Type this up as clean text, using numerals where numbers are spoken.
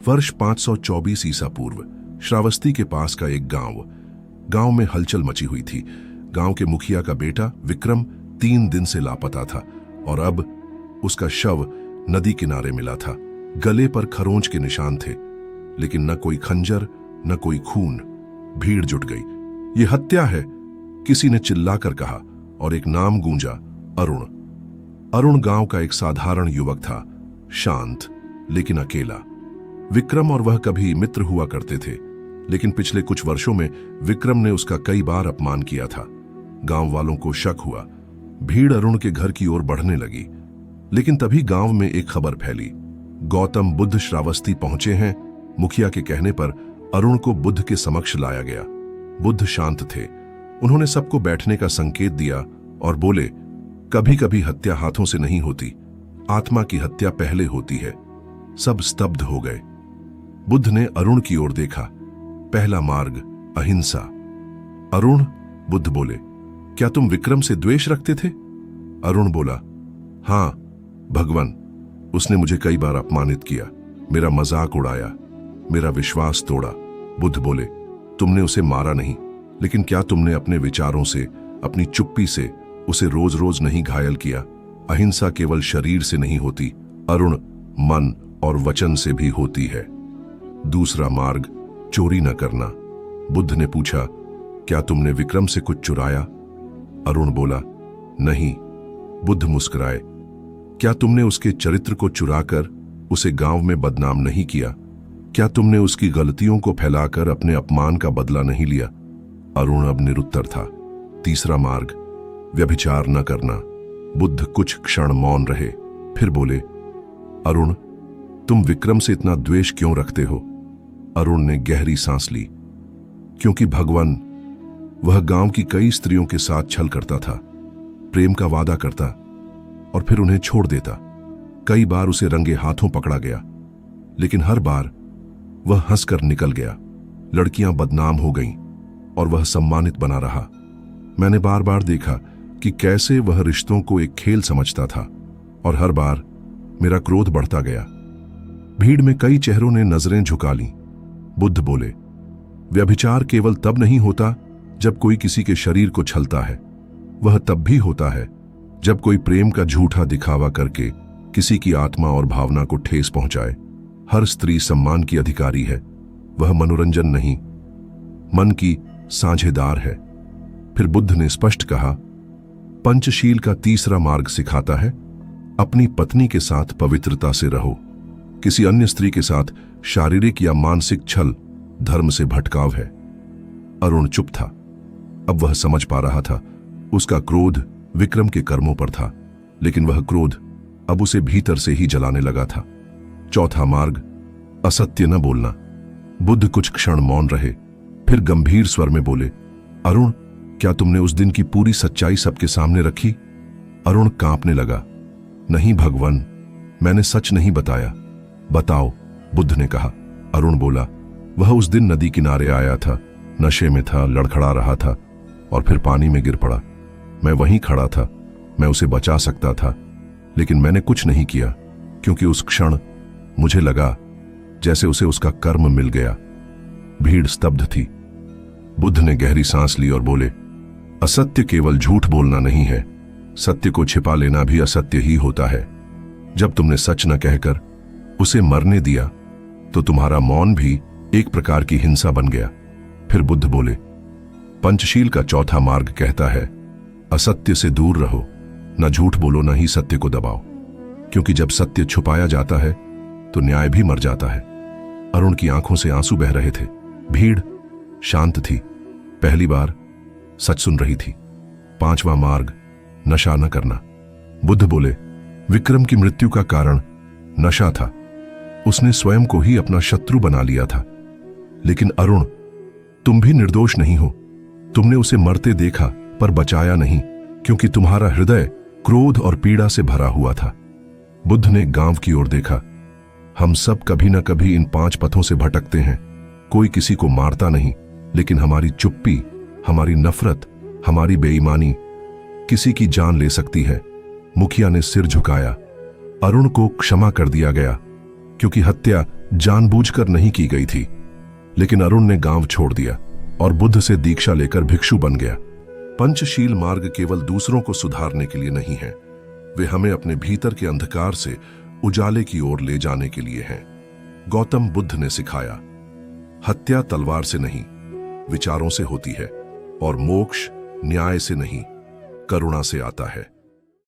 वर्ष 524 ईसा पूर्व श्रावस्ती के पास का एक गांव में हलचल मची हुई थी। गांव के मुखिया का बेटा विक्रम 3 दिन से लापता था और अब उसका शव नदी किनारे मिला था। गले पर खरोंच के निशान थे, लेकिन न कोई खंजर न कोई खून। भीड़ जुट गई। ये हत्या है, किसी ने चिल्लाकर कहा और एक नाम गूंजा, अरुण। अरुण गांव का एक साधारण युवक था, शांत लेकिन अकेला। विक्रम और वह कभी मित्र हुआ करते थे, लेकिन पिछले कुछ वर्षों में विक्रम ने उसका कई बार अपमान किया था। गांव वालों को शक हुआ। भीड़ अरुण के घर की ओर बढ़ने लगी, लेकिन तभी गांव में एक खबर फैली। गौतम बुद्ध श्रावस्ती पहुंचे हैं। मुखिया के कहने पर अरुण को बुद्ध के समक्ष लाया गया। बुद्ध शांत थे। उन्होंने सबको बैठने का संकेत दिया और बोले, कभी कभी हत्या हाथों से नहीं होती, आत्मा की हत्या पहले होती है। सब स्तब्ध हो गए। बुद्ध ने अरुण की ओर देखा। पहला मार्ग, अहिंसा। अरुण, बुद्ध बोले, क्या तुम विक्रम से द्वेष रखते थे? अरुण बोला, हां भगवान, उसने मुझे कई बार अपमानित किया, मेरा मजाक उड़ाया, मेरा विश्वास तोड़ा। बुद्ध बोले, तुमने उसे मारा नहीं, लेकिन क्या तुमने अपने विचारों से, अपनी चुप्पी से उसे रोज रोज नहीं घायल किया? अहिंसा केवल शरीर से नहीं होती, अरुण, मन और वचन से भी होती है। दूसरा मार्ग, चोरी न करना। बुद्ध ने पूछा, क्या तुमने विक्रम से कुछ चुराया? अरुण बोला, नहीं। बुद्ध मुस्कुराए, क्या तुमने उसके चरित्र को चुराकर उसे गांव में बदनाम नहीं किया? क्या तुमने उसकी गलतियों को फैलाकर अपने अपमान का बदला नहीं लिया? अरुण अब निरुत्तर था। तीसरा मार्ग, व्यभिचार न करना। बुद्ध कुछ क्षण मौन रहे, फिर बोले, अरुण, तुम विक्रम से इतना द्वेष क्यों रखते हो? अरुण ने गहरी सांस ली। क्योंकि भगवान, वह गांव की कई स्त्रियों के साथ छल करता था, प्रेम का वादा करता और फिर उन्हें छोड़ देता। कई बार उसे रंगे हाथों पकड़ा गया, लेकिन हर बार वह हंसकर निकल गया। लड़कियां बदनाम हो गईं और वह सम्मानित बना रहा। मैंने बार बार देखा कि कैसे वह रिश्तों को एक खेल समझता था और हर बार मेरा क्रोध बढ़ता गया। भीड़ में कई चेहरों ने नजरें झुका लीं। बुद्ध बोले, व्यभिचार केवल तब नहीं होता जब कोई किसी के शरीर को छलता है, वह तब भी होता है जब कोई प्रेम का झूठा दिखावा करके किसी की आत्मा और भावना को ठेस पहुंचाए। हर स्त्री सम्मान की अधिकारी है, वह मनोरंजन नहीं, मन की साझेदार है। फिर बुद्ध ने स्पष्ट कहा, पंचशील का तीसरा मार्ग सिखाता है, अपनी पत्नी के साथ पवित्रता से रहो। किसी अन्य स्त्री के साथ शारीरिक या मानसिक छल धर्म से भटकाव है। अरुण चुप था। अब वह समझ पा रहा था, उसका क्रोध विक्रम के कर्मों पर था, लेकिन वह क्रोध अब उसे भीतर से ही जलाने लगा था। चौथा मार्ग, असत्य न बोलना। बुद्ध कुछ क्षण मौन रहे, फिर गंभीर स्वर में बोले, अरुण, क्या तुमने उस दिन की पूरी सच्चाई सबके सामने रखी? अरुण कांपने लगा। नहीं भगवान, मैंने सच नहीं बताया। बताओ, बुद्ध ने कहा। अरुण बोला, वह उस दिन नदी किनारे आया था, नशे में था, लड़खड़ा रहा था और फिर पानी में गिर पड़ा। मैं वहीं खड़ा था, मैं उसे बचा सकता था, लेकिन मैंने कुछ नहीं किया, क्योंकि उस क्षण मुझे लगा जैसे उसे उसका कर्म मिल गया। भीड़ स्तब्ध थी। बुद्ध ने गहरी सांस ली और बोले, असत्य केवल झूठ बोलना नहीं है, सत्य को छिपा लेना भी असत्य ही होता है। जब तुमने सच न कहकर उसे मरने दिया, तो तुम्हारा मौन भी एक प्रकार की हिंसा बन गया। फिर बुद्ध बोले, पंचशील का चौथा मार्ग कहता है, असत्य से दूर रहो, न झूठ बोलो न ही सत्य को दबाओ, क्योंकि जब सत्य छुपाया जाता है तो न्याय भी मर जाता है। अरुण की आंखों से आंसू बह रहे थे। भीड़ शांत थी, पहली बार सच सुन रही थी। पांचवा मार्ग, नशा न करना। बुद्ध बोले, विक्रम की मृत्यु का कारण नशा था, उसने स्वयं को ही अपना शत्रु बना लिया था। लेकिन अरुण, तुम भी निर्दोष नहीं हो। तुमने उसे मरते देखा पर बचाया नहीं, क्योंकि तुम्हारा हृदय क्रोध और पीड़ा से भरा हुआ था। बुद्ध ने गांव की ओर देखा। हम सब कभी न कभी इन 5 पथों से भटकते हैं। कोई किसी को मारता नहीं, लेकिन हमारी चुप्पी, हमारी नफरत, हमारी बेईमानी किसी की जान ले सकती है। मुखिया ने सिर झुकाया। अरुण को क्षमा कर दिया गया, क्योंकि हत्या जानबूझकर नहीं की गई थी, लेकिन अरुण ने गांव छोड़ दिया और बुद्ध से दीक्षा लेकर भिक्षु बन गया। पंचशील मार्ग केवल दूसरों को सुधारने के लिए नहीं है, वे हमें अपने भीतर के अंधकार से उजाले की ओर ले जाने के लिए हैं। गौतम बुद्ध ने सिखाया, हत्या तलवार से नहीं, विचारों से होती है, और मोक्ष न्याय से नहीं, करुणा से आता है।